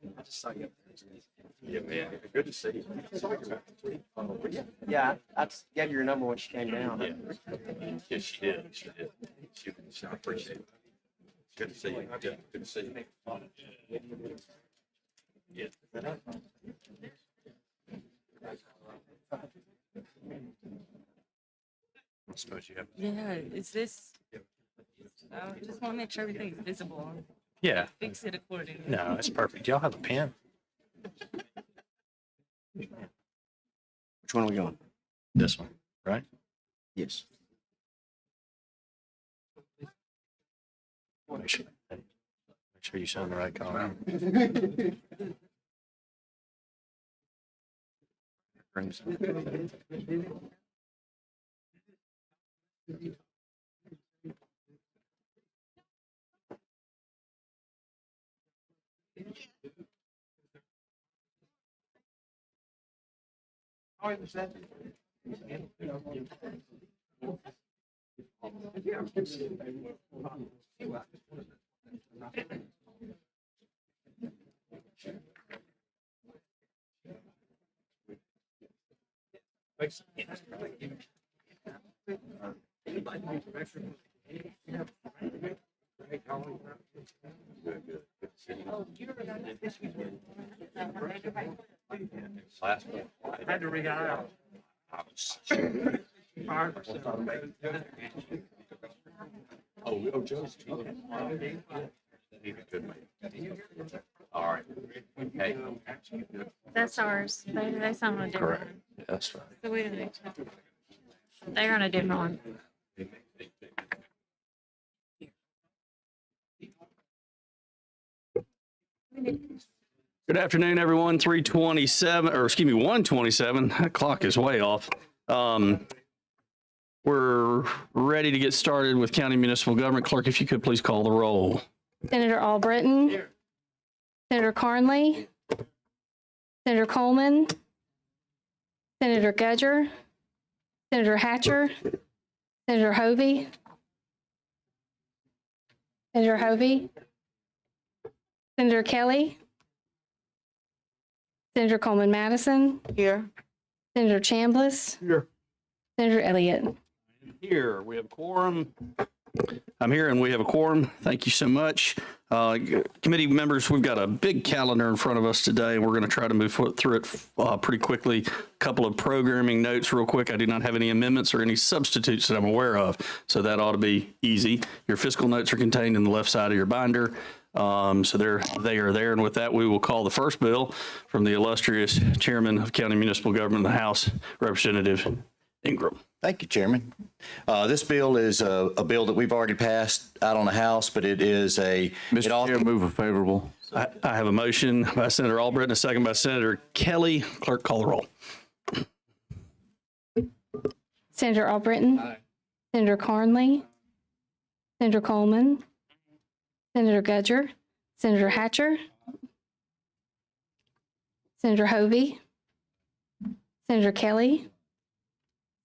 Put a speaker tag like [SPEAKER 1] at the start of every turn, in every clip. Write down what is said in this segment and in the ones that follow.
[SPEAKER 1] I just saw you. Yeah, man. Good to see you.
[SPEAKER 2] Yeah, I gave you your number when she came down.
[SPEAKER 1] Yeah. Yes, she did. She did. I appreciate it. Good to see you. Good to see you. Yeah. I suppose you have.
[SPEAKER 3] Yeah, is this? I just want to make sure everything's visible.
[SPEAKER 1] Yeah.
[SPEAKER 3] Fix it accordingly.
[SPEAKER 1] No, it's perfect. Y'all have a pen?
[SPEAKER 2] Which one are we going?
[SPEAKER 1] This one, right?
[SPEAKER 2] Yes.
[SPEAKER 1] Make sure you sign the right column. Last one.
[SPEAKER 4] I had to ring out.
[SPEAKER 1] Oh, Joe's. He's a good man. All right. Hey.
[SPEAKER 5] That's ours. They signed on a different
[SPEAKER 1] Correct.
[SPEAKER 5] one.
[SPEAKER 1] That's right.
[SPEAKER 5] So we didn't. They're on a different one.
[SPEAKER 6] Good afternoon, everyone. 3:27, or excuse me, 1:27. That clock is way off. We're ready to get started with County Municipal Government. Clerk, if you could please call the roll.
[SPEAKER 5] Senator Albritton. Senator Carnley. Senator Coleman. Senator Gudger. Senator Hatcher. Senator Hovey. Senator Hovey. Senator Kelly. Senator Coleman Madison.
[SPEAKER 3] Here.
[SPEAKER 5] Senator Chambliss.
[SPEAKER 6] Here.
[SPEAKER 5] Senator Elliott.
[SPEAKER 6] Here, we have a quorum. I'm here and we have a quorum. Thank you so much. Committee members, we've got a big calendar in front of us today, and we're going to try to move through it pretty quickly. A couple of programming notes real quick. I do not have any amendments or any substitutes that I'm aware of, so that ought to be easy. Your fiscal notes are contained in the left side of your binder. So they are there. And with that, we will call the first bill from the illustrious Chairman of County Municipal Government in the House, Representative Ingram.
[SPEAKER 7] Thank you, Chairman. This bill is a bill that we've already passed out on the House, but it is a.
[SPEAKER 8] Mr. Chair, move a favorable.
[SPEAKER 6] I have a motion by Senator Albritton, a second by Senator Kelly. Clerk, call the roll.
[SPEAKER 5] Senator Albritton. Aye. Senator Carnley. Senator Coleman. Senator Gudger. Senator Hatcher. Senator Hovey. Senator Kelly.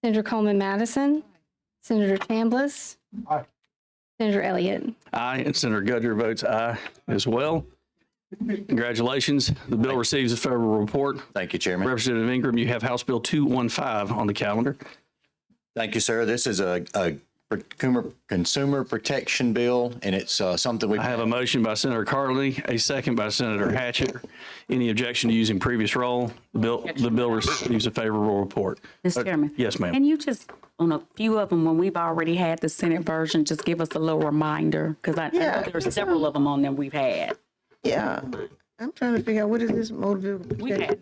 [SPEAKER 5] Senator Coleman Madison. Senator Chambliss.
[SPEAKER 6] Aye.
[SPEAKER 5] Senator Elliott.
[SPEAKER 6] Aye, and Senator Gudger votes aye as well. Congratulations. The bill receives a favorable report.
[SPEAKER 7] Thank you, Chairman.
[SPEAKER 6] Representative Ingram, you have House Bill 215 on the calendar.
[SPEAKER 7] Thank you, sir. This is a consumer protection bill, and it's something we.
[SPEAKER 6] I have a motion by Senator Carnley, a second by Senator Hatcher. Any objection to using previous roll? The bill receives a favorable report.
[SPEAKER 3] Mr. Chairman.
[SPEAKER 6] Yes, ma'am.
[SPEAKER 3] Can you just, on a few of them, when we've already had the Senate version, just give us a little reminder? Because I know there's several of them on there we've had.
[SPEAKER 9] Yeah, I'm trying to figure out what is this motive.
[SPEAKER 3] We had.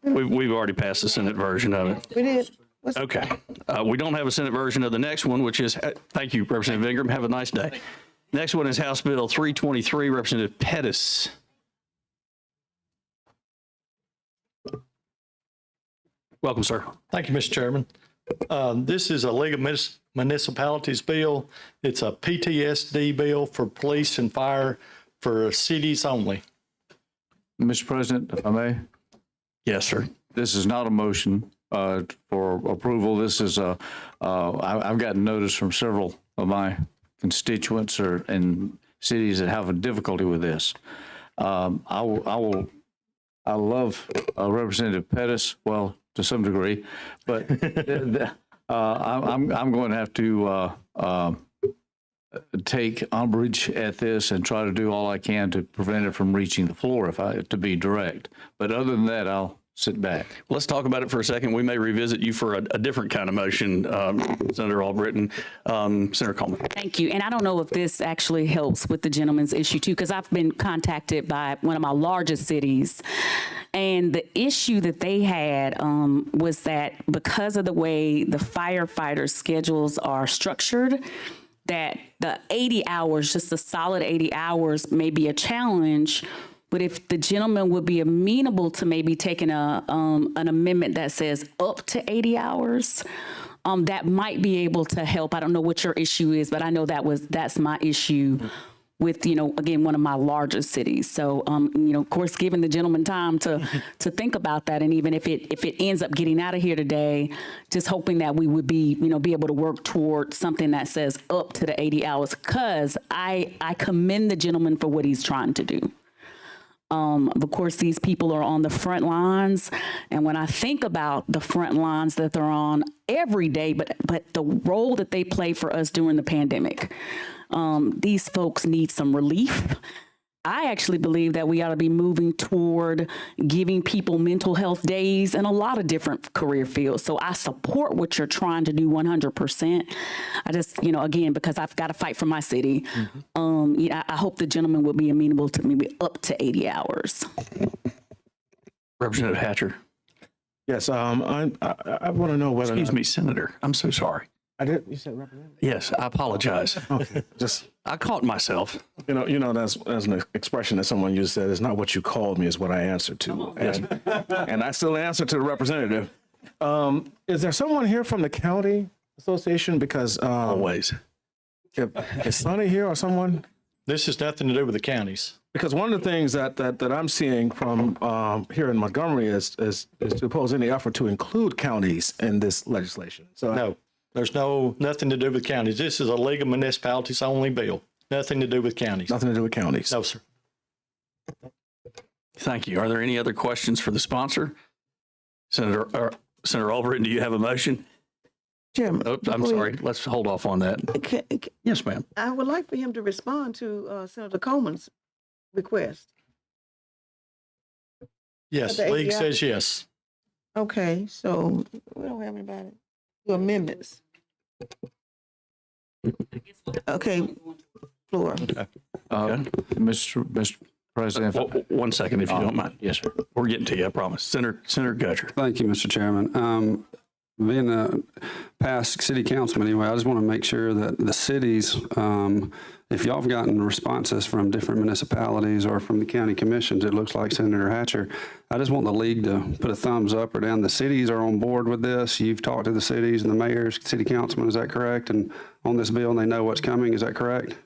[SPEAKER 6] We've already passed the Senate version of it.
[SPEAKER 9] We did.
[SPEAKER 6] Okay. We don't have a Senate version of the next one, which is, thank you, Representative Ingram. Have a nice day. Next one is House Bill 323, Representative Pettis. Welcome, sir.
[SPEAKER 4] Thank you, Mr. Chairman. This is a League of Municipalities bill. It's a PTSD bill for police and fire for cities only.
[SPEAKER 8] Mr. President, if I may,
[SPEAKER 6] Yes, sir.
[SPEAKER 8] this is not a motion for approval. This is I've gotten notice from several of my constituents in cities that have a difficulty with this. I will I love Representative Pettis, well, to some degree, but I'm going to have to take umbrage at this and try to do all I can to prevent it from reaching the floor to be direct. But other than that, I'll sit back.
[SPEAKER 6] Let's talk about it for a second. We may revisit you for a different kind of motion, Senator Albritton. Senator Coleman.
[SPEAKER 3] Thank you. And I don't know if this actually helps with the gentleman's issue too, because I've been contacted by one of my largest cities. And the issue that they had was that because of the way the firefighters' schedules are structured, that the 80 hours, just a solid 80 hours may be a challenge. But if the gentleman would be amenable to maybe taking an amendment that says up to 80 hours, that might be able to help. I don't know what your issue is, but I know that's my issue with, again, one of my largest cities. So, of course, giving the gentleman time to think about that. And even if it ends up getting out of here today, just hoping that we would be able to work toward something that says up to the 80 hours, because I commend the gentleman for what he's trying to do. Of course, these people are on the front lines. And when I think about the front lines that they're on every day, but the role that they play for us during the pandemic, these folks need some relief. I actually believe that we ought to be moving toward giving people mental health days in a lot of different career fields. So I support what you're trying to do 100%. I just, again, because I've got to fight for my city, I hope the gentleman will be amenable to maybe up to 80 hours.
[SPEAKER 6] Representative Hatcher.
[SPEAKER 10] Yes, I want to know whether.
[SPEAKER 6] Excuse me, Senator. I'm so sorry.
[SPEAKER 10] I did. You said representative.
[SPEAKER 6] Yes, I apologize.
[SPEAKER 10] Okay,
[SPEAKER 6] I caught myself.
[SPEAKER 10] That's an expression that someone used, said, "It's not what you called me, it's what I answered to." And I still answer to the representative. Is there someone here from the county association? Because
[SPEAKER 6] Always.
[SPEAKER 10] is Sonny here or someone?
[SPEAKER 4] This has nothing to do with the counties.
[SPEAKER 10] Because one of the things that I'm seeing from here in Montgomery is to oppose any effort to include counties in this legislation. So
[SPEAKER 4] No, there's nothing to do with counties. This is a League of Municipalities only bill. Nothing to do with counties.
[SPEAKER 10] nothing to do with counties.
[SPEAKER 4] No, sir.
[SPEAKER 6] Thank you. Are there any other questions for the sponsor? Senator Albritton, do you have a motion?
[SPEAKER 9] Chairman.
[SPEAKER 6] Oh, I'm sorry. Let's hold off on that. Yes, ma'am.
[SPEAKER 9] I would like for him to respond to Senator Coleman's request.
[SPEAKER 4] Yes,
[SPEAKER 9] The
[SPEAKER 4] League
[SPEAKER 9] 80
[SPEAKER 4] says yes.
[SPEAKER 9] Okay, so we don't have anybody. Do amendments. Okay, floor.
[SPEAKER 8] Mr. President.
[SPEAKER 6] One second, if you don't mind.
[SPEAKER 8] Yes, sir.
[SPEAKER 6] We're getting to you, I promise. Senator Gudger.
[SPEAKER 11] Thank you, Mr. Chairman. Being a past city councilman anyway, I just want to make sure that the cities, if y'all have gotten responses from different municipalities or from the county commissions, it looks like Senator Hatcher, I just want the league to put a thumbs up or down. The cities are on board with this. You've talked to the cities and the mayors, city councilmen, is that correct? And on this bill, and they know what's coming, is that correct?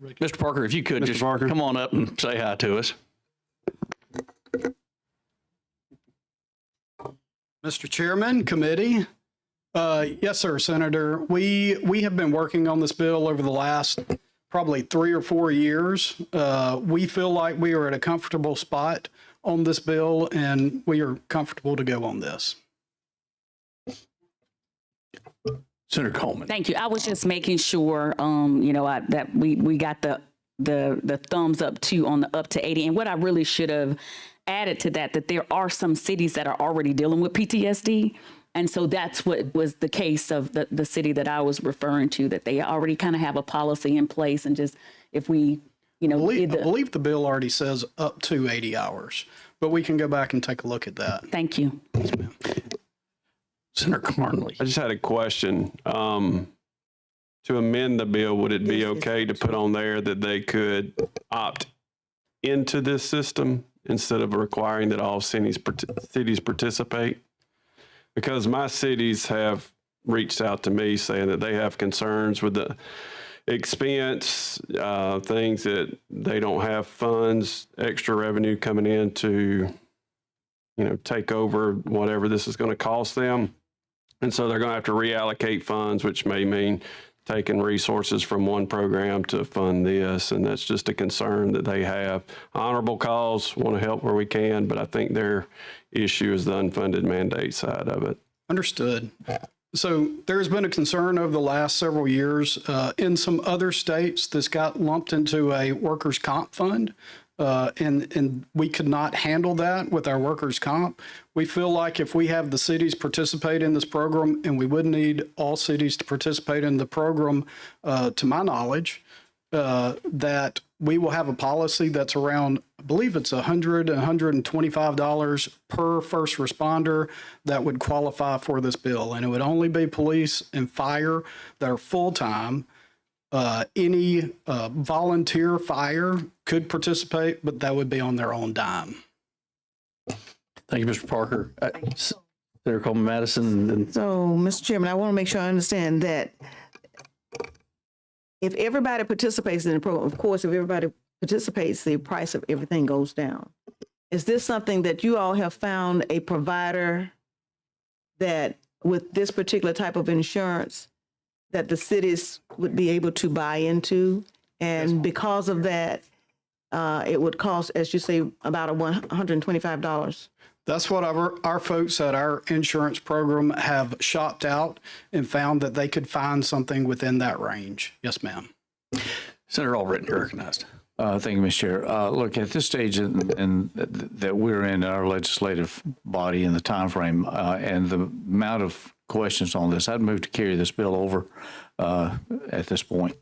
[SPEAKER 6] Mr. Parker, if you could just come on up and say hi to us.
[SPEAKER 12] Mr. Chairman, committee. Yes, sir, Senator. We have been working on this bill over the last probably 3 or 4 years. We feel like we are at a comfortable spot on this bill, and we are comfortable to go on this.
[SPEAKER 6] Senator Coleman.
[SPEAKER 3] Thank you. I was just making sure, that we got the thumbs up too on the up to 80. And what I really should have added to that there are some cities that are already dealing with PTSD. And so that's what was the case of the city that I was referring to, that they already kind of have a policy in place. And just if we,
[SPEAKER 12] I believe the bill already says up to 80 hours, but we can go back and take a look at that.
[SPEAKER 3] Thank you.
[SPEAKER 12] Yes, ma'am.
[SPEAKER 6] Senator Carnley.
[SPEAKER 13] I just had a question. To amend the bill, would it be okay to put on there that they could opt into this system instead of requiring that all cities participate? Because my cities have reached out to me saying that they have concerns with the expense, things that they don't have funds, extra revenue coming in to, take over whatever this is going to cost them. And so they're going to have to reallocate funds, which may mean taking resources from one program to fund this, and that's just a concern that they have. Honorable cause, want to help where we can, but I think their issue is the unfunded mandate side of it.
[SPEAKER 12] Understood. So there's been a concern over the last several years in some other states. This got lumped into a workers' comp fund, and we could not handle that with our workers' comp. We feel like if we have the cities participate in this program, and we would need all cities to participate in the program, to my knowledge, that we will have a policy that's around, I believe it's $100, $125 per first responder that would qualify for this bill. And it would only be police and fire that are full-time. Any volunteer fire could participate, but that would be on their own dime.
[SPEAKER 6] Thank you, Mr. Parker. Senator Coleman Madison.
[SPEAKER 9] So, Mr. Chairman, I want to make sure I understand that if everybody participates in the program, of course, if everybody participates, the price of everything goes down. Is this something that you all have found a provider that with this particular type of insurance that the cities would be able to buy into? And because of that, it would cost, as you say, about $125.
[SPEAKER 12] That's what our folks at our insurance program have shopped out and found that they could find something within that range. Yes, ma'am.
[SPEAKER 6] Senator Albritton, you're recognized.
[SPEAKER 8] Thank you, Mr. Chair. Look, at this stage that we're in our legislative body and the time frame and the amount of questions on this, I'd move to carry this bill over at this point.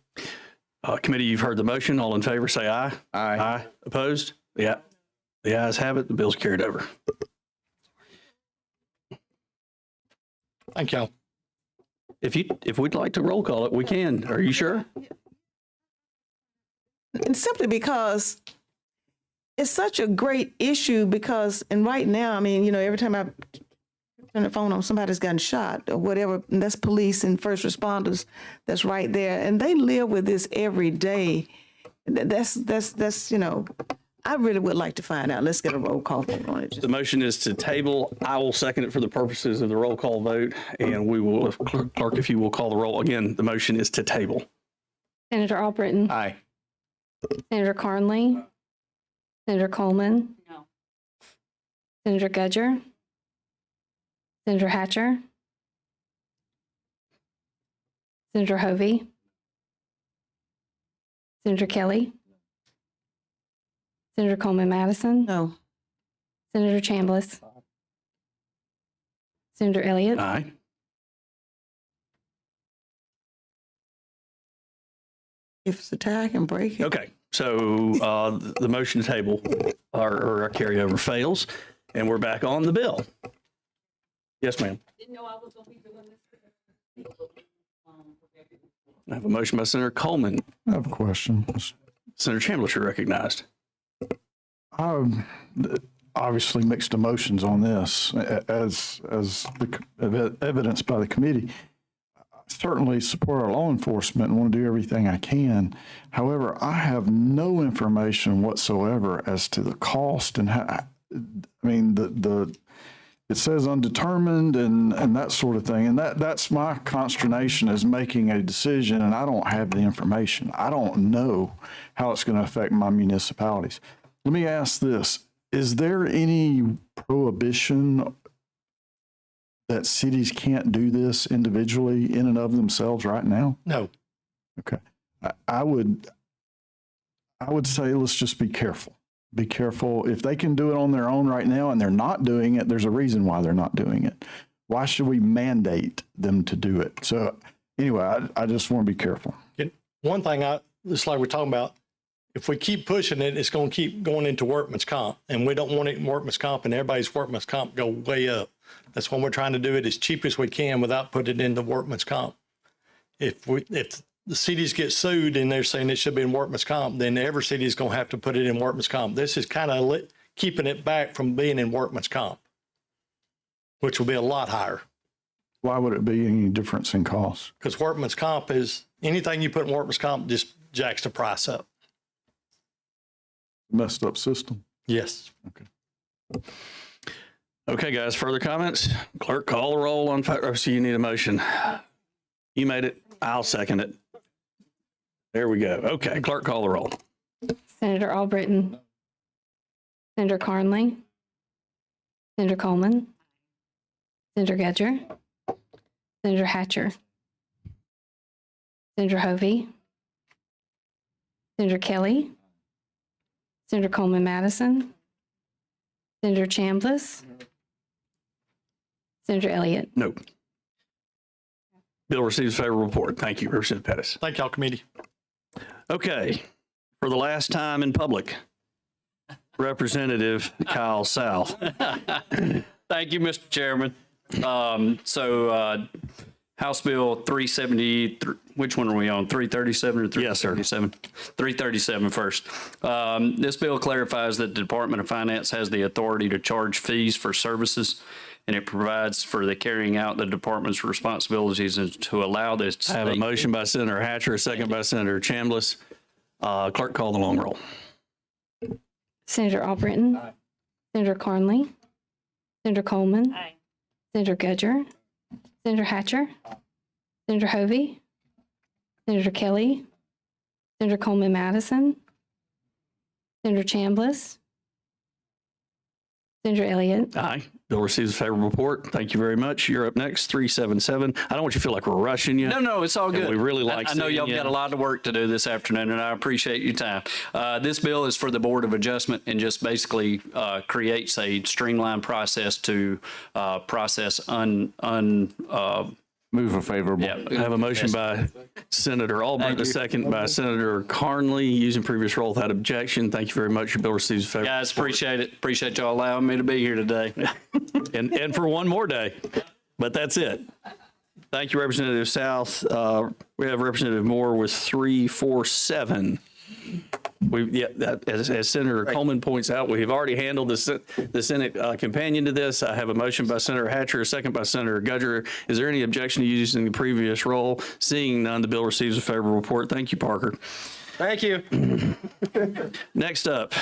[SPEAKER 6] Committee, you've heard the motion. All in favor, say aye.
[SPEAKER 8] Aye.
[SPEAKER 6] Aye. Opposed? Yeah. The ayes have it. The bill's carried over.
[SPEAKER 4] Thank y'all.
[SPEAKER 6] If we'd like to roll call it, we can. Are you sure?
[SPEAKER 9] And simply because it's such a great issue because, and right now, I mean, you know, every time I turn the phone on, somebody's gotten shot or whatever, and that's police and first responders that's right there. And they live with this every day. That's, you know, I really would like to find out. Let's get a roll call vote on it.
[SPEAKER 6] The motion is to table. I will second it for the purposes of the roll call vote, and we will, clerk, if you will call the roll. Again, the motion is to table.
[SPEAKER 5] Senator Albritton?
[SPEAKER 8] Aye.
[SPEAKER 5] Senator Carnley? Senator Coleman?
[SPEAKER 3] No.
[SPEAKER 5] Senator Gudger? Senator Hatcher? Senator Hovey? Senator Kelly? Senator Coleman Madison?
[SPEAKER 9] No.
[SPEAKER 5] Senator Chambliss? Senator Elliott?
[SPEAKER 6] Aye.
[SPEAKER 9] If it's a tie, I can break it.
[SPEAKER 6] Okay, so the motion to table or our carryover fails, and we're back on the bill. Yes, ma'am.
[SPEAKER 3] Didn't know I was going to be doing this.
[SPEAKER 6] I have a motion by Senator Coleman.
[SPEAKER 14] I have a question.
[SPEAKER 6] Senator Chambliss, you're recognized.
[SPEAKER 14] Obviously mixed emotions on this, as evidenced by the committee. I certainly support our law enforcement and want to do everything I can. However, I have no information whatsoever as to the cost and how. I mean, it says undetermined and that sort of thing, and that's my consternation is making a decision, and I don't have the information. I don't know how it's going to affect my municipalities. Let me ask this. Is there any prohibition that cities can't do this individually in and of themselves right now?
[SPEAKER 4] No.
[SPEAKER 14] Okay. I would say let's just be careful. Be careful. If they can do it on their own right now and they're not doing it, there's a reason why they're not doing it. Why should we mandate them to do it? So anyway, I just want to be careful.
[SPEAKER 4] One thing just like we're talking about, if we keep pushing it, it's going to keep going into workman's comp, and we don't want it in workman's comp and everybody's workman's comp go way up. That's when we're trying to do it as cheap as we can without putting it into workman's comp. If the cities get sued and they're saying it should be in workman's comp, then every city is going to have to put it in workman's comp. This is kind of keeping it back from being in workman's comp, which will be a lot higher.
[SPEAKER 14] Why would it be any difference in cost?
[SPEAKER 4] Because workman's comp is anything you put in workman's comp just jacks the price up.
[SPEAKER 14] Messed up system.
[SPEAKER 4] Yes.
[SPEAKER 14] Okay.
[SPEAKER 6] Okay, guys, further comments? Clerk, call the roll on, so you need a motion. You made it. I'll second it. There we go. Okay, clerk, call the roll.
[SPEAKER 5] Senator Albritton, Senator Carnley, Senator Coleman, Senator Gedger, Senator Hatcher, Senator Hovey, Senator Kelly, Senator Coleman Madison, Senator Chambliss, Senator Elliott.
[SPEAKER 6] No. Bill receives favorable report. Thank you, Representative Pettis.
[SPEAKER 4] Thank y'all, committee.
[SPEAKER 6] Okay, for the last time in public, Representative Kyle South.
[SPEAKER 15] Thank you, Mr. Chairman. House Bill 370, which one are we on? 337 or 337? Yes, sir. 337 first. This bill clarifies that the Department of Finance has the authority to charge fees for services, and it provides for the carrying out the department's responsibilities and to allow this.
[SPEAKER 6] I have a motion by Senator Hatcher, a second by Senator Chambliss. Clerk, call the long roll.
[SPEAKER 5] Senator Albritton, Senator Carnley, Senator Coleman, Senator Gedger, Senator Hatcher, Senator Hovey, Senator Kelly, Senator Coleman Madison, Senator Chambliss, Senator Elliott.
[SPEAKER 6] Aye. Bill receives a favorable report. Thank you very much. You're up next, 377. I don't want you to feel like we're rushing you.
[SPEAKER 15] No, it's all good.
[SPEAKER 6] And we really like
[SPEAKER 15] I know y'all got a lot of work to do this afternoon, and I appreciate your time. This bill is for the Board of Adjustment and just basically creates a streamlined process to process
[SPEAKER 8] Move for favorable.
[SPEAKER 15] Yeah.
[SPEAKER 6] I have a motion by Senator Albritton, a second by Senator Carnley, using previous role without objection. Thank you very much. Your bill receives a favorable
[SPEAKER 15] Guys,
[SPEAKER 6] report.
[SPEAKER 15] appreciate it. Appreciate y'all allowing me to be here today.
[SPEAKER 6] and for one more day, but that's it. Thank you, Representative South. We have Representative Moore with 347. As Senator Coleman points out, we have already handled the Senate companion to this. I have a motion by Senator Hatcher, a second by Senator Gudger. Is there any objection to using the previous role? Seeing none, the bill receives a favorable report. Thank you, Parker.
[SPEAKER 2] Thank you.
[SPEAKER 6] Next up,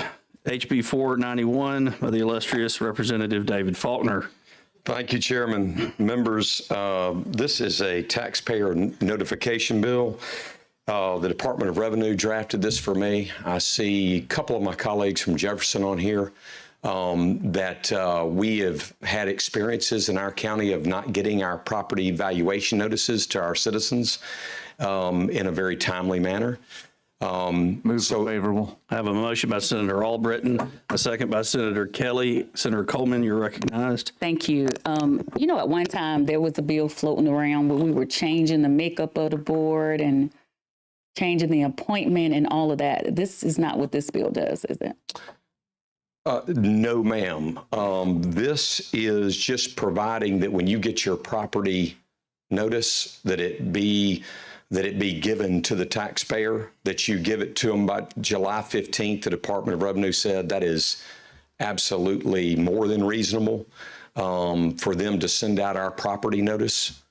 [SPEAKER 6] HB 491 by the illustrious Representative David Faulkner.
[SPEAKER 1] Thank you, Chairman. Members, this is a taxpayer notification bill. The Department of Revenue drafted this for me. I see a couple of my colleagues from Jefferson on here that we have had experiences in our county of not getting our property valuation notices to our citizens in a very timely manner.
[SPEAKER 8] Move for favorable.
[SPEAKER 6] I have a motion by Senator Albritton, a second by Senator Kelly. Senator Coleman, you're recognized.
[SPEAKER 3] Thank you. At one time there was a bill floating around where we were changing the makeup of the board and changing the appointment and all of that. This is not what this bill does, is it?
[SPEAKER 1] No, ma'am. This is just providing that when you get your property notice, that it be given to the taxpayer, that you give it to them by July 15th. The Department of Revenue said that is absolutely more than reasonable for them to send out our property notice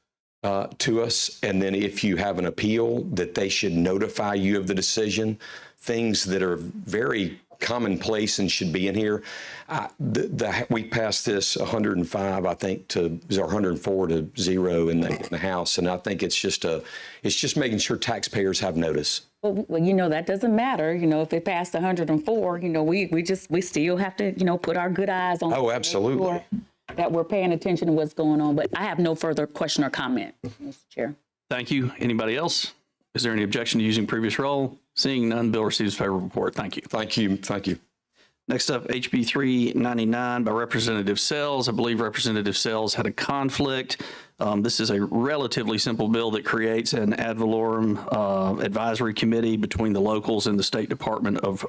[SPEAKER 1] to us. And then if you have an appeal, that they should notify you of the decision, things that are very commonplace and should be in here. We passed this 105, I think, to 104 to 0 in the House. And I think it's just making sure taxpayers have notice.
[SPEAKER 3] Well, that doesn't matter. If it passed 104, we still have to, put our good eyes on.
[SPEAKER 1] Oh, absolutely.
[SPEAKER 3] That we're paying attention to what's going on. But I have no further question or comment, Mr. Chair.
[SPEAKER 6] Thank you. Anybody else? Is there any objection to using previous role? Seeing none, bill receives favorable report. Thank you.
[SPEAKER 1] Thank you. Thank you.
[SPEAKER 6] Next up, HB 399 by Representative Sells. I believe Representative Sells had a conflict. This is a relatively simple bill that creates an ad valorem advisory committee between the locals and the State Department of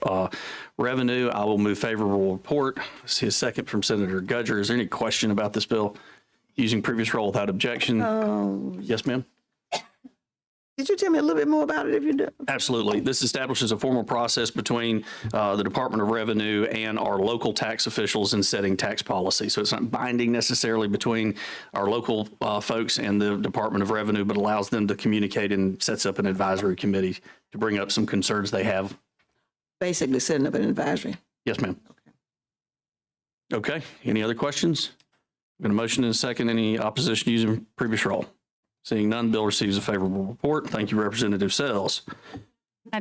[SPEAKER 6] Revenue. I will move favorable report. I see a second from Senator Gudger. Is there any question about this bill? Using previous role without objection. Yes, ma'am.
[SPEAKER 9] Could you tell me a little bit more about it if you do?
[SPEAKER 6] Absolutely. This establishes a formal process between the Department of Revenue and our local tax officials in setting tax policy. So it's not binding necessarily between our local folks and the Department of Revenue, but allows them to communicate and sets up an advisory committee to bring up some concerns they have.
[SPEAKER 9] Basically setting up an advisory.
[SPEAKER 6] Yes, ma'am. Okay. Any other questions? Got a motion and a second. Any opposition using previous role? Seeing none, bill receives a favorable report. Thank you, Representative Sells.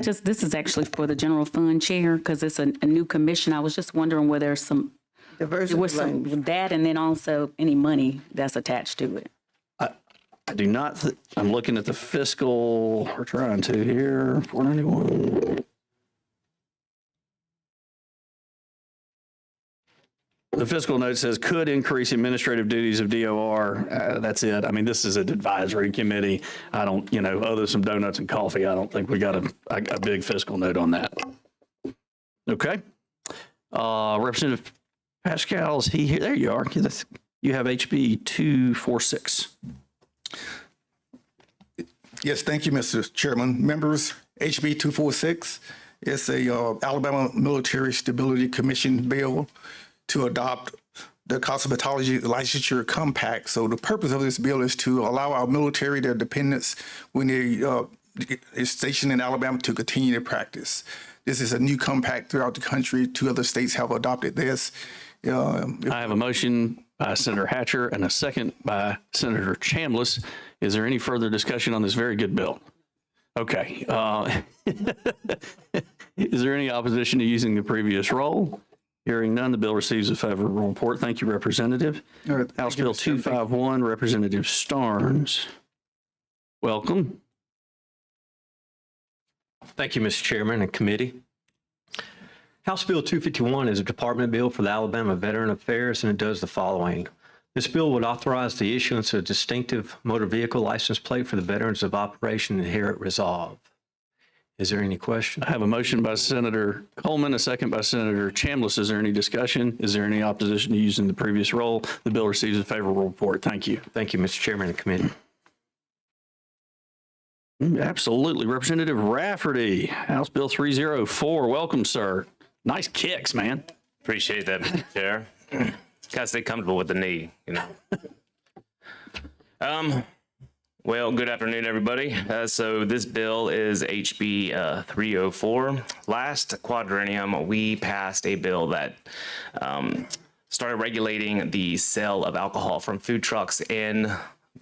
[SPEAKER 3] This is actually for the general fund chair, because it's a new commission. I was just wondering whether there's some,
[SPEAKER 9] Diversity language.
[SPEAKER 3] that, and then also any money that's attached to it.
[SPEAKER 6] I do not, I'm looking at the fiscal, we're trying to here, 491. The fiscal note says could increase administrative duties of DOR. That's it. I mean, this is an advisory committee. I don't, other than some donuts and coffee, I don't think we got a big fiscal note on that. Okay. Representative Pascal, is he here? There you are. You have HB 246.
[SPEAKER 16] Yes, thank you, Mr. Chairman. Members, HB 246 is a Alabama Military Stability Commission bill to adopt the cosmetology licensure compact. So the purpose of this bill is to allow our military, their dependents, when they is stationed in Alabama, to continue to practice. This is a new compact throughout the country. 2 other states have adopted this.
[SPEAKER 6] I have a motion by Senator Hatcher and a second by Senator Chambliss. Is there any further discussion on this very good bill? Okay. Is there any opposition to using the previous roll? Hearing none, the bill receives a favorable report. Thank you, Representative. House Bill 251, Representative Starnes. Welcome.
[SPEAKER 17] Thank you, Mr. Chairman and committee. House Bill 251 is a department bill for the Alabama Veteran Affairs, and it does the following. This bill would authorize the issuance of a distinctive motor vehicle license plate for the veterans of Operation Inherent Resolve. Is there any question?
[SPEAKER 6] I have a motion by Senator Coleman, a second by Senator Chambliss. Is there any discussion? Is there any opposition to using the previous roll? The bill receives a favorable report. Thank you.
[SPEAKER 17] Thank you, Mr. Chairman and committee.
[SPEAKER 6] Absolutely. Representative Rafferty, House Bill 304. Welcome, sir. Nice kicks, man.
[SPEAKER 18] Appreciate that, Mr. Chair. Gotta stay comfortable with the knee, Well, good afternoon, everybody. So this bill is HB 304. Last quadrennium, we passed a bill that started regulating the sale of alcohol from food trucks in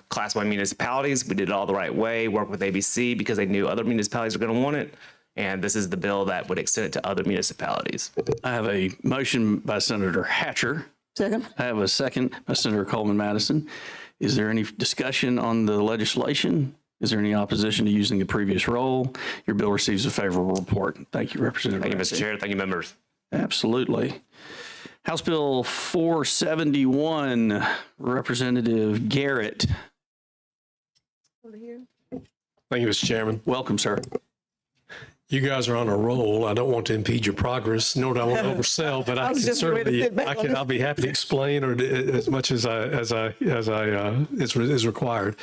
[SPEAKER 18] Class 1 municipalities. We did it all the right way, worked with ABC because they knew other municipalities were going to want it. And this is the bill that would extend it to other municipalities.
[SPEAKER 6] I have a motion by Senator Hatcher.
[SPEAKER 9] Second.
[SPEAKER 6] I have a second by Senator Coleman Madison. Is there any discussion on the legislation? Is there any opposition to using the previous roll? Your bill receives a favorable report. Thank you, Representative.
[SPEAKER 18] Thank you, Mr. Chair. Thank you, members.
[SPEAKER 6] Absolutely. House Bill 471, Representative Garrett.
[SPEAKER 19] Thank you, Mr. Chairman.
[SPEAKER 6] Welcome, sir.
[SPEAKER 19] You guys are on a roll. I don't want to impede your progress, nor do I want to oversell, but I can certainly, I'll be happy to explain or as much as is required.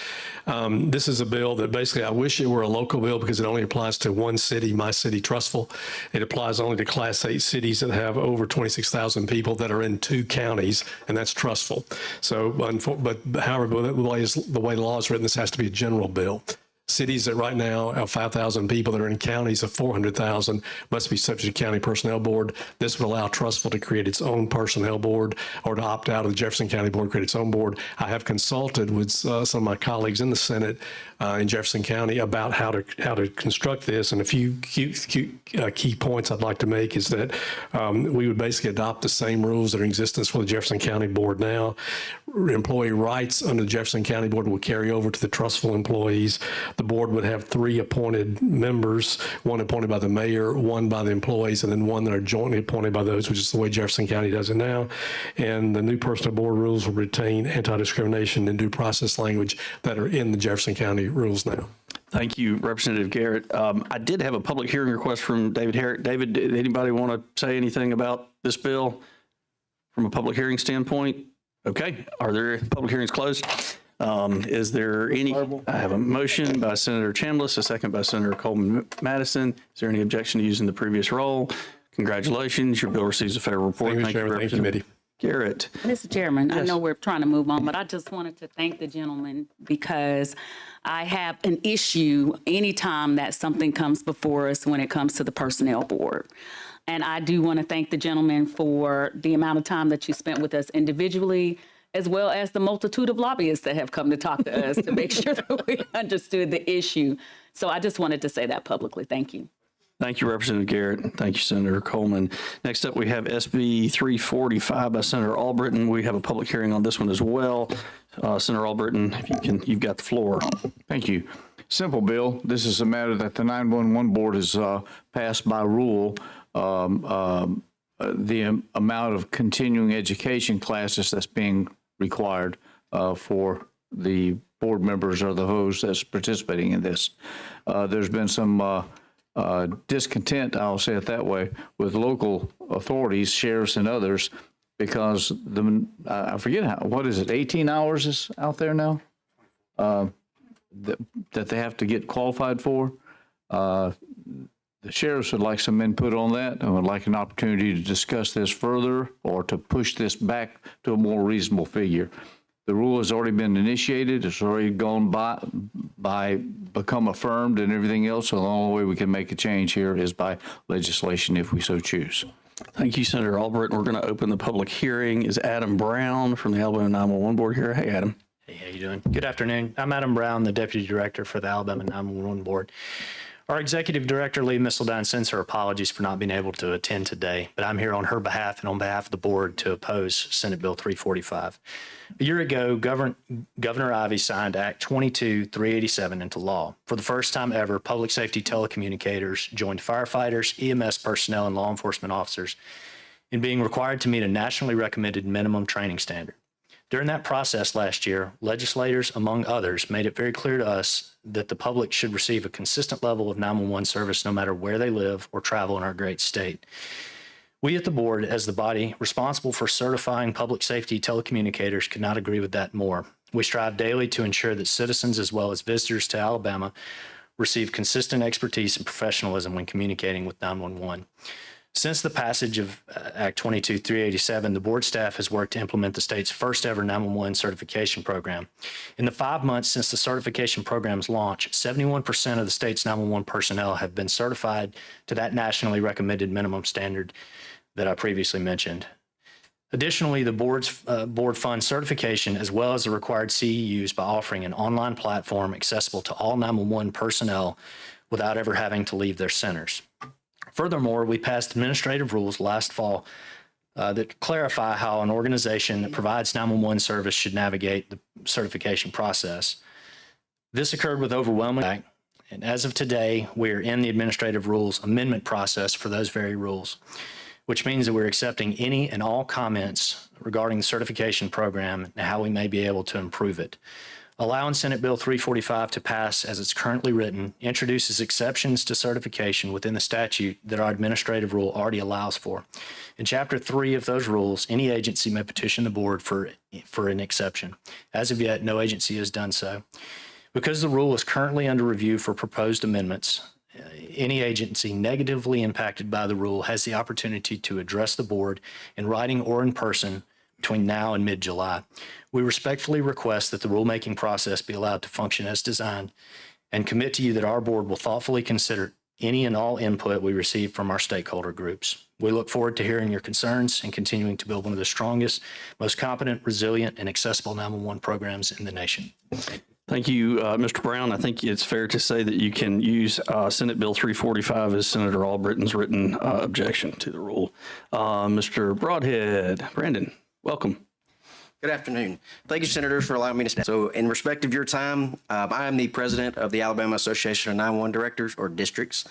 [SPEAKER 19] This is a bill that basically I wish it were a local bill because it only applies to one city, my city, Trussville. It applies only to Class 8 cities that have over 26,000 people that are in 2 counties, and that's Trussville. So, but however, the way the law is written, this has to be a general bill. Cities that right now have 5,000 people that are in counties of 400,000 must be subject to county personnel board. This would allow Trussville to create its own personnel board or to opt out of the Jefferson County Board, create its own board. I have consulted with some of my colleagues in the Senate in Jefferson County about how to construct this. And a few key points I'd like to make is that we would basically adopt the same rules that are in existence for the Jefferson County Board now. Employee rights under the Jefferson County Board will carry over to the Trussville employees. The board would have 3 appointed members, 1 appointed by the mayor, 1 by the employees, and then 1 that are jointly appointed by those, which is the way Jefferson County does it now. And the new personnel board rules will retain anti-discrimination and due process language that are in the Jefferson County rules now.
[SPEAKER 6] Thank you, Representative Garrett. I did have a public hearing request from David Herrick. David, did anybody want to say anything about this bill from a public hearing standpoint? Okay, are there public hearings closed? Is there any, I have a motion by Senator Chambliss, a second by Senator Coleman Madison. Is there any objection to using the previous roll? Congratulations, your bill receives a favorable report.
[SPEAKER 19] Thank you, Representative
[SPEAKER 6] Garrett.
[SPEAKER 3] Mr. Chairman,
[SPEAKER 6] Yes.
[SPEAKER 3] I know we're trying to move on, but I just wanted to thank the gentleman because I have an issue anytime that something comes before us when it comes to the personnel board. And I do want to thank the gentleman for the amount of time that you spent with us individually as well as the multitude of lobbyists that have come to talk to us to make sure that we understood the issue. So I just wanted to say that publicly. Thank you.
[SPEAKER 6] Thank you, Representative Garrett. Thank you, Senator Coleman. Next up, we have SB 345 by Senator Albritton. We have a public hearing on this one as well. Senator Albritton, if you can, you've got the floor.
[SPEAKER 8] Thank you. Simple bill. This is a matter that the 911 board has passed by rule. The amount of continuing education classes that's being required for the board members or the hosts that's participating in this. There's been some discontent, I'll say it that way, with local authorities, sheriffs and others, because I forget what is it, 18 hours is out there now that they have to get qualified for. The sheriffs would like some input on that and would like an opportunity to discuss this further or to push this back to a more reasonable figure. The rule has already been initiated. It's already gone become affirmed and everything else. So the only way we can make a change here is by legislation if we so choose.
[SPEAKER 6] Thank you, Senator Albritton. We're going to open the public hearing. Is Adam Brown from the Alabama 911 Board here? Hey, Adam.
[SPEAKER 20] Hey, how you doing? Good afternoon. I'm Adam Brown, the Deputy Director for the Alabama 911 Board. Our Executive Director, Lee Missildine, sends her apologies for not being able to attend today, but I'm here on her behalf and on behalf of the board to oppose Senate Bill 345. A year ago, Governor Ivey signed Act 22-387 into law. For the first time ever, public safety telecommunicators joined firefighters, EMS personnel, and law enforcement officers in being required to meet a nationally recommended minimum training standard. During that process last year, legislators, among others, made it very clear to us that the public should receive a consistent level of 911 service no matter where they live or travel in our great state. We at the board, as the body responsible for certifying public safety telecommunicators, could not agree with that more. We strive daily to ensure that citizens as well as visitors to Alabama receive consistent expertise and professionalism when communicating with 911. Since the passage of Act 22-387, the board staff has worked to implement the state's first ever 911 certification program. In the 5 months since the certification program's launch, 71% of the state's 911 personnel have been certified to that nationally recommended minimum standard that I previously mentioned. Additionally, the board funds certification as well as the required CEUs by offering an online platform accessible to all 911 personnel without ever having to leave their centers. Furthermore, we passed administrative rules last fall that clarify how an organization that provides 911 service should navigate the certification process. This occurred with overwhelming impact, and as of today, we are in the administrative rules amendment process for those very rules, which means that we're accepting any and all comments regarding the certification program and how we may be able to improve it. Allowing Senate Bill 345 to pass as it's currently written introduces exceptions to certification within the statute that our administrative rule already allows for. In Chapter 3 of those rules, any agency may petition the board for an exception. As of yet, no agency has done so. Because the rule is currently under review for proposed amendments, any agency negatively impacted by the rule has the opportunity to address the board in writing or in person between now and mid-July. We respectfully request that the rulemaking process be allowed to function as designed and commit to you that our board will thoughtfully consider any and all input we receive from our stakeholder groups. We look forward to hearing your concerns and continuing to build one of the strongest, most competent, resilient, and accessible 911 programs in the nation.
[SPEAKER 6] Thank you, Mr. Brown. I think it's fair to say that you can use Senate Bill 345 as Senator Albritton's written objection to the rule. Mr. Broadhead, Brandon, welcome.
[SPEAKER 2] Good afternoon. Thank you, Senators, for allowing me to stand. So in respect of your time, I am the president of the Alabama Association of 911 Directors, or districts.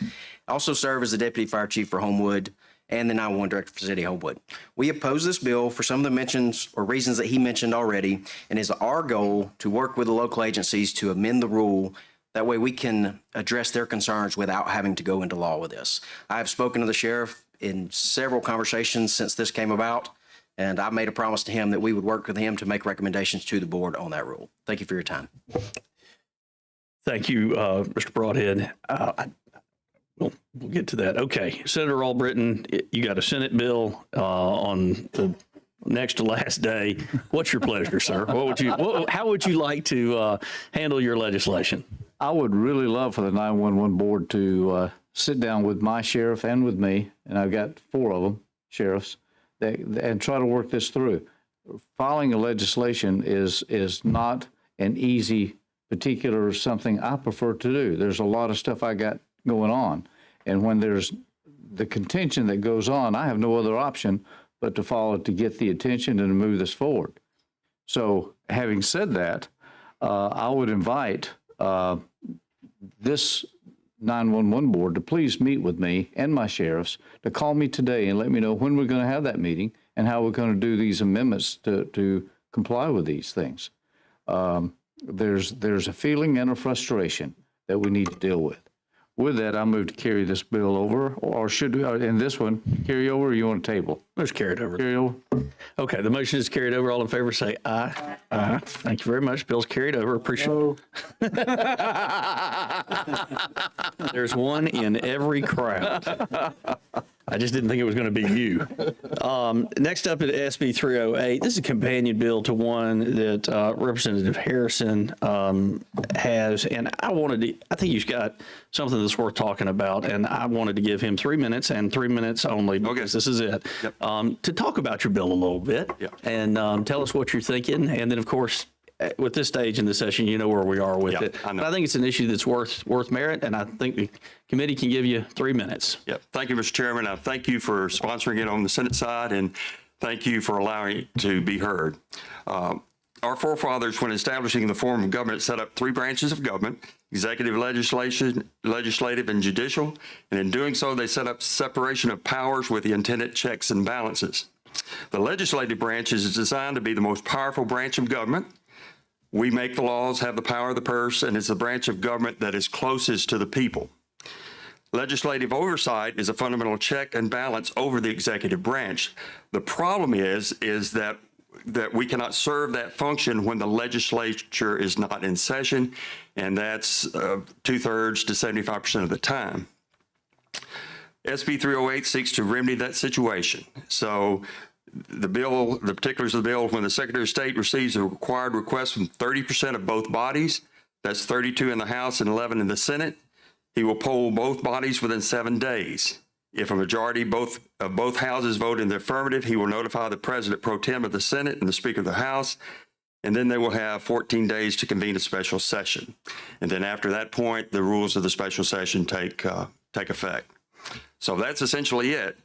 [SPEAKER 2] I also serve as the Deputy Fire Chief for Homewood and the 911 Director for City Homewood. We oppose this bill for some of the mentions or reasons that he mentioned already, and it's our goal to work with the local agencies to amend the rule. That way we can address their concerns without having to go into law with this. I have spoken to the sheriff in several conversations since this came about, and I made a promise to him that we would work with him to make recommendations to the board on that rule. Thank you for your time.
[SPEAKER 6] Thank you, Mr. Broadhead. We'll get to that. Okay, Senator Albritton, you got a Senate bill on the next to last day. What's your pleasure, sir? How would you like to handle your legislation?
[SPEAKER 8] I would really love for the 911 board to sit down with my sheriff and with me, and I've got 4 of them, sheriffs, and try to work this through. filing a legislation is not an easy particular something I prefer to do. There's a lot of stuff I got going on. And when there's the contention that goes on, I have no other option but to follow it to get the attention and to move this forward. So having said that, I would invite this 911 board to please meet with me and my sheriffs to call me today and let me know when we're going to have that meeting and how we're going to do these amendments to comply with these things. There's a feeling and a frustration that we need to deal with. With that, I move to carry this bill over, or should we, in this one, carry over, or you want to table?
[SPEAKER 6] Let's carry it over.
[SPEAKER 8] Carry over?
[SPEAKER 6] Okay, the motion is carried over. All in favor say aye. Aye. Thank you very much. Bill's carried over. Appreciate it. There's one in every crowd. I just didn't think it was going to be you. Next up is SB 308. This is a companion bill to one that Representative Harrison has, and I think he's got something that's worth talking about, and I wanted to give him 3 minutes and 3 minutes only because this is it, to talk about your bill a little bit and tell us what you're thinking, and then of course, with this stage in the session, you know where we are with it. But I think it's an issue that's worth merit, and I think the committee can give you 3 minutes.
[SPEAKER 1] Yep. Thank you, Mr. Chairman. I thank you for sponsoring it on the Senate side, and thank you for allowing it to be heard. Our forefathers, when establishing the form of government, set up 3 branches of government: executive, legislative, and judicial. And in doing so, they set up separation of powers with the intended checks and balances. The legislative branch is designed to be the most powerful branch of government. We make the laws, have the power of the purse, and it's the branch of government that is closest to the people. Legislative oversight is a fundamental check and balance over the executive branch. The problem is that we cannot serve that function when the legislature is not in session, and that's 2/3 to 75% of the time. SB 308 seeks to remedy that situation. So the particulars of the bill: when the Secretary of State receives a required request from 30% of both bodies, that's 32 in the House and 11 in the Senate, he will poll both bodies within 7 days. If a majority of both houses vote in the affirmative, he will notify the President pro tem of the Senate and the Speaker of the House, and then they will have 14 days to convene a special session. And then after that point, the rules of the special session take effect. So that's essentially it.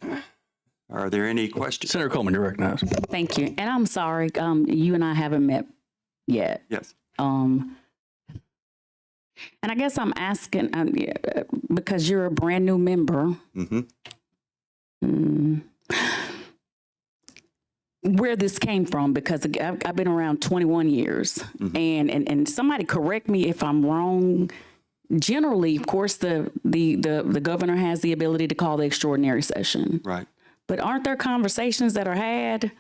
[SPEAKER 1] Are there any questions?
[SPEAKER 6] Senator Coleman, you're recognized.
[SPEAKER 3] Thank you. And I'm sorry, you and I haven't met yet.
[SPEAKER 1] Yes.
[SPEAKER 3] And I guess I'm asking, because you're a brand new member, where this came from, because I've been around 21 years. And somebody correct me if I'm wrong. Generally, of course, the governor has the ability to call the extraordinary session.
[SPEAKER 1] Right.
[SPEAKER 3] But aren't there conversations that are had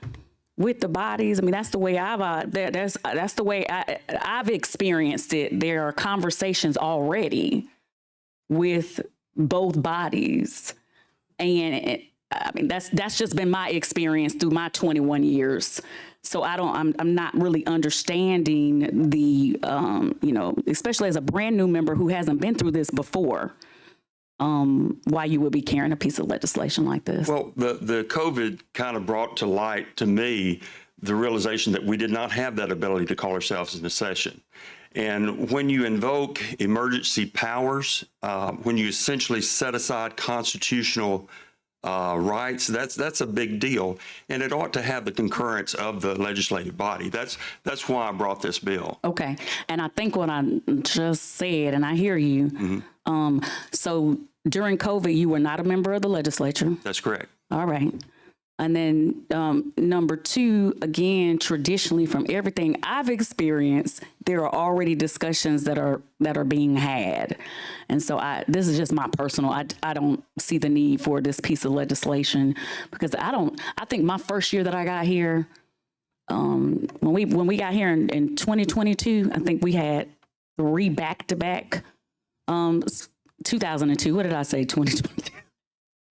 [SPEAKER 3] with the bodies? I mean, that's the way that's the way I've experienced it. There are conversations already with both bodies, and I mean that's just been my experience through my 21 years. So I'm not really understanding the especially as a brand new member who hasn't been through this before. Why you would be carrying a piece of legislation like this?
[SPEAKER 1] Well, the COVID kind of brought to light to me the realization that we did not have that ability to call ourselves into session. And when you invoke emergency powers, when you essentially set aside constitutional rights, that's a big deal, and it ought to have the concurrence of the legislative body. That's why I brought this bill.
[SPEAKER 3] Okay, and I think what I just said, and I hear you. So during COVID, you were not a member of the legislature.
[SPEAKER 1] That's correct.
[SPEAKER 3] All right. And then number 2, again, traditionally, from everything I've experienced, there are already discussions that are being had. And so this is just my personal, I don't see the need for this piece of legislation, because I think my first year that I got here, when we got here in 2022, I think we had 3 back-to-back, 2002, what did I say, 2022?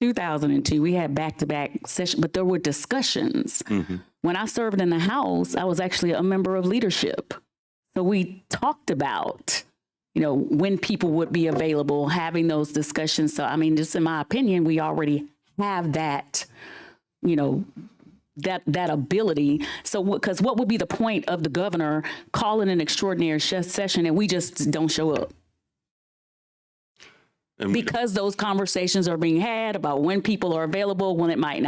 [SPEAKER 3] 2002, we had back-to-back sessions, but there were discussions. When I served in the House, I was actually a member of leadership. So we talked about, when people would be available, having those discussions. So, I mean, just in my opinion, we already have that, that ability. So, because what would be the point of the governor calling an extraordinary session and we just don't show up? Because those conversations are being had about when people are available, when it might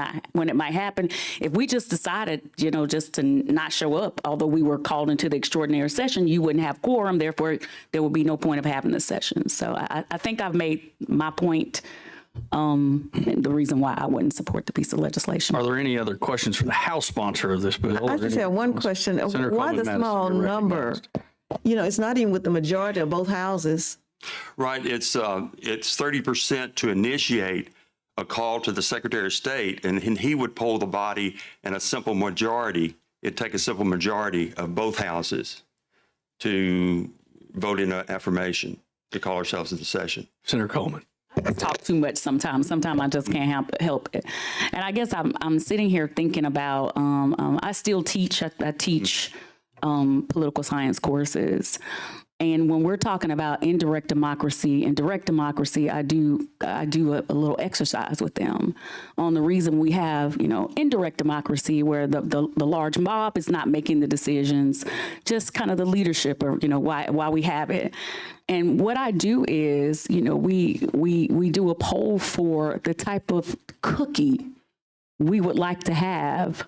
[SPEAKER 3] happen. If we just decided, just to not show up, although we were called into the extraordinary session, you wouldn't have quorum. Therefore, there would be no point of having the session. So I think I've made my point. The reason why I wouldn't support the piece of legislation.
[SPEAKER 6] Are there any other questions for the House sponsor of this bill?
[SPEAKER 9] I just have one question. Why the small number? It's not even with the majority of both houses.
[SPEAKER 21] Right. It's 30% to initiate a call to the Secretary of State, and he would poll the body, and a simple majority. It'd take a simple majority of both houses to vote in affirmation to call ourselves into session.
[SPEAKER 6] Senator Coleman.
[SPEAKER 3] I talk too much sometimes. Sometimes I just can't help it. And I guess I'm sitting here thinking about. I still teach. I teach political science courses. And when we're talking about indirect democracy and direct democracy, I do a little exercise with them on the reason we have, indirect democracy where the large mob is not making the decisions, just kind of the leadership or, why we have it. And what I do is, we do a poll for the type of cookie we would like to have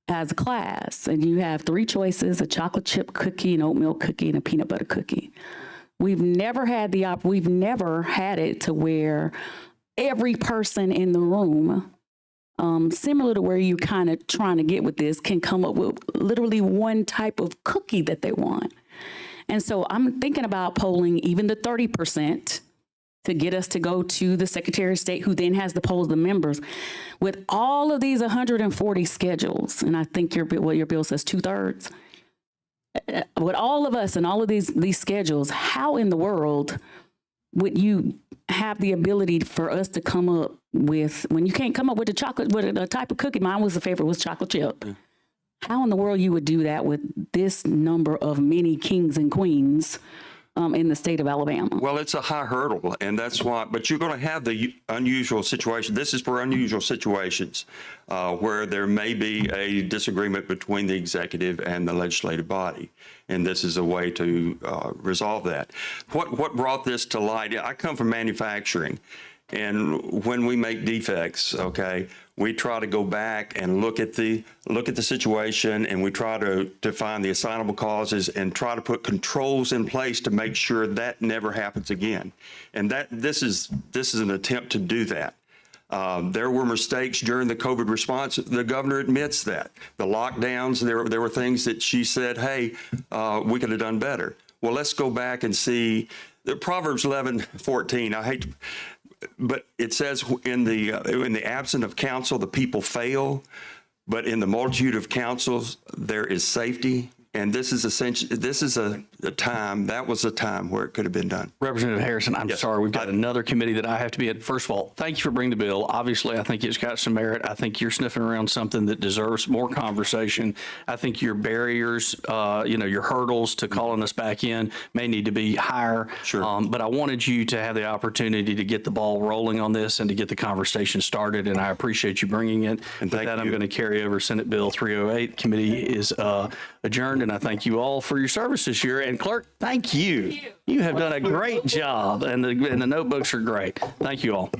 [SPEAKER 3] as a class, and you have 3 choices: a chocolate chip cookie, an oatmeal cookie, and a peanut butter cookie. We've never had it to where every person in the room, similar to where you're kind of trying to get with this, can come up with literally one type of cookie that they want. And so I'm thinking about polling even the 30% to get us to go to the Secretary of State, who then has to poll the members. With all of these 140 schedules, and I think your bill says 2/3, with all of us and all of these schedules, how in the world would you have the ability for us to come up with, when you can't come up with a type of cookie? Mine was the favorite, was chocolate chip. How in the world you would do that with this number of many kings and queens in the state of Alabama?
[SPEAKER 21] Well, it's a high hurdle, and that's why, but you're going to have the unusual situation. This is for unusual situations where there may be a disagreement between the executive and the legislative body, and this is a way to resolve that. What brought this to light? I come from manufacturing, and when we make defects, we try to go back and look at the situation, and we try to find the assignable causes and try to put controls in place to make sure that never happens again. And this is an attempt to do that. There were mistakes during the COVID response. The governor admits that. The lockdowns, there were things that she said, hey, we could have done better. Well, let's go back and see the Proverbs 11:14. But it says, in the absence of counsel, the people fail, but in the multitude of counsels, there is safety. And this is a time, that was a time where it could have been done.
[SPEAKER 6] Representative Harrison, I'm sorry, we've got another committee that I have to be at. First of all, thank you for bringing the bill. Obviously, I think it's got some merit. I think you're sniffing around something that deserves more conversation. I think your barriers, your hurdles to calling us back in may need to be higher.
[SPEAKER 21] Sure.
[SPEAKER 6] But I wanted you to have the opportunity to get the ball rolling on this and to get the conversation started, and I appreciate you bringing it. And with that, I'm going to carry over Senate Bill 308. Committee is adjourned, and I thank you all for your service this year. And clerk, thank you. You have done a great job, and the notebooks are great. Thank you all.